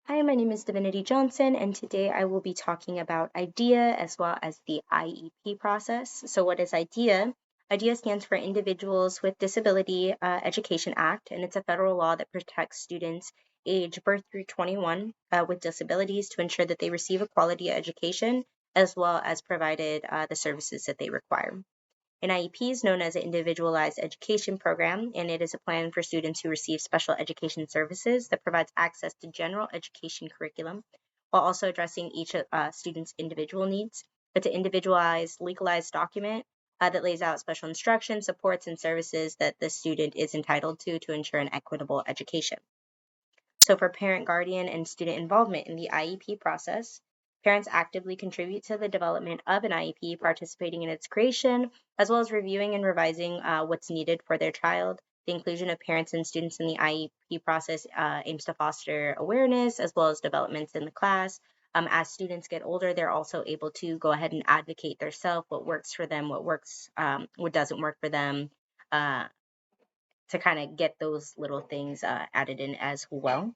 Hi, my name is Divinity Johnson, and today I will be talking about IDEA as well as the IEP process. So, what is IDEA? IDEA stands for Individuals with Disability Education Act, and it's a federal law that protects students age birth through 21 with disabilities to ensure that they receive a quality education as well as provided the services that they require. An IEP is known as an Individualized Education Program, and it is a plan for students who receive special education services that provides access to general education curriculum while also addressing each student's individual needs. It's an individualized, legalized document that lays out special instructions, supports, and services that the student is entitled to ensure an equitable education. So for parent, guardian, and student involvement in the IEP process, parents actively contribute to the development of an IEP, participating in its creation, as well as reviewing and revising what's needed for their child. The inclusion of parents and students in the IEP process aims to foster awareness as well as developments in the class. As students get older, they're also able to go ahead and advocate themselves, what works for them, what works, what doesn't work for them, uh, to kind of get those little things added in as well.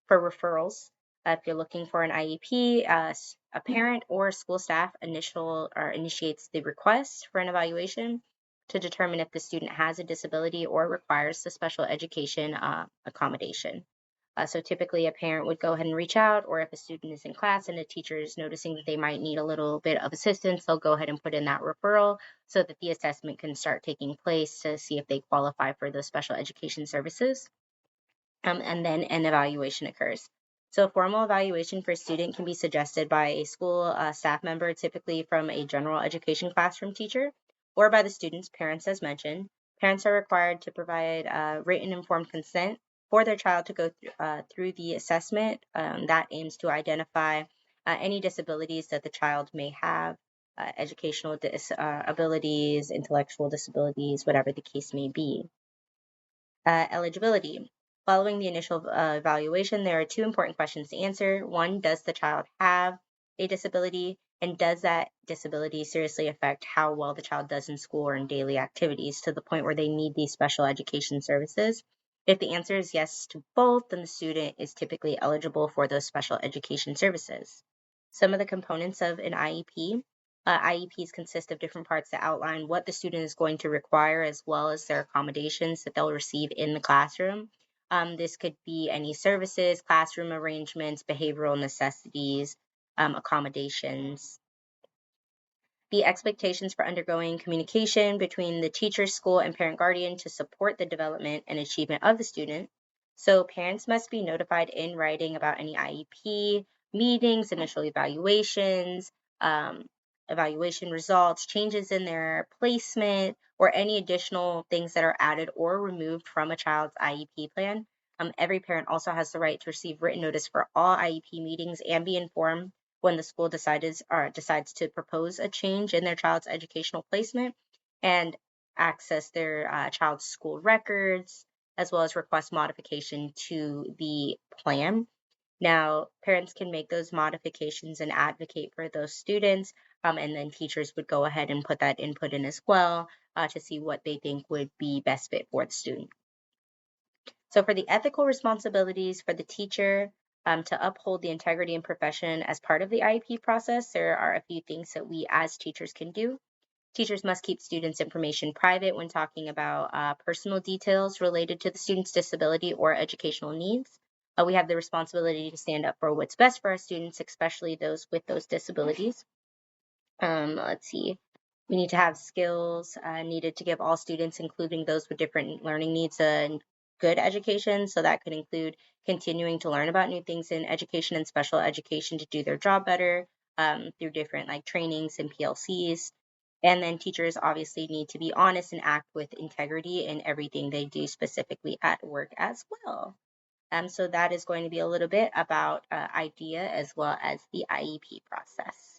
For referrals, if you're looking for an IEP, a parent or school staff initiates the request for an evaluation to determine if the student has a disability or requires the special education accommodation. So typically a parent would go ahead and reach out, or if a student is in class and a teacher is noticing that they might need a little bit of assistance, they'll go ahead and put in that referral so that the assessment can start taking place to see if they qualify for those special education services. And then an evaluation occurs. So a formal evaluation for a student can be suggested by a school staff member, typically from a general education classroom teacher, or by the student's parents as mentioned. Parents are required to provide written informed consent for their child to go through the assessment that aims to identify any disabilities that the child may have, educational disabilities, intellectual disabilities, whatever the case may be. Eligibility. Following the initial evaluation, there are two important questions to answer. One, does the child have a disability? And does that disability seriously affect how well the child does in school or in daily activities to the point where they need these special education services? If the answer is yes to both, then the student is typically eligible for those special education services. Some of the components of an IEP. IEPs consist of different parts that outline what the student is going to require as well as their accommodations that they'll receive in the classroom. This could be any services, classroom arrangements, behavioral necessities, accommodations. The expectations for undergoing communication between the teacher, school, and parent guardian to support the development and achievement of the student. So parents must be notified in writing about any IEP, meetings, initial evaluations, um, evaluation results, changes in their placement, or any additional things that are added or removed from a child's IEP plan. Every parent also has the right to receive written notice for all IEP meetings and be informed when the school decides to propose a change in their child's educational placement and access their child's school records, as well as request modification to the plan. Now, parents can make those modifications and advocate for those students, and then teachers would go ahead and put that input in as well to see what they think would be best fit for the student. So for the ethical responsibilities for the teacher to uphold the integrity and profession as part of the IEP process, there are a few things that we as teachers can do. Teachers must keep students' information private when talking about personal details related to the student's disability or educational needs. We have the responsibility to stand up for what's best for our students, especially those with those disabilities. Let's see. We need to have skills needed to give all students, including those with different learning needs, a good education. So that could include continuing to learn about new things in education and special education to do their job better through different like trainings and PLCs. And then teachers obviously need to be honest and act with integrity in everything they do, specifically at work as well. So that is going to be a little bit about IDEA as well as the IEP process.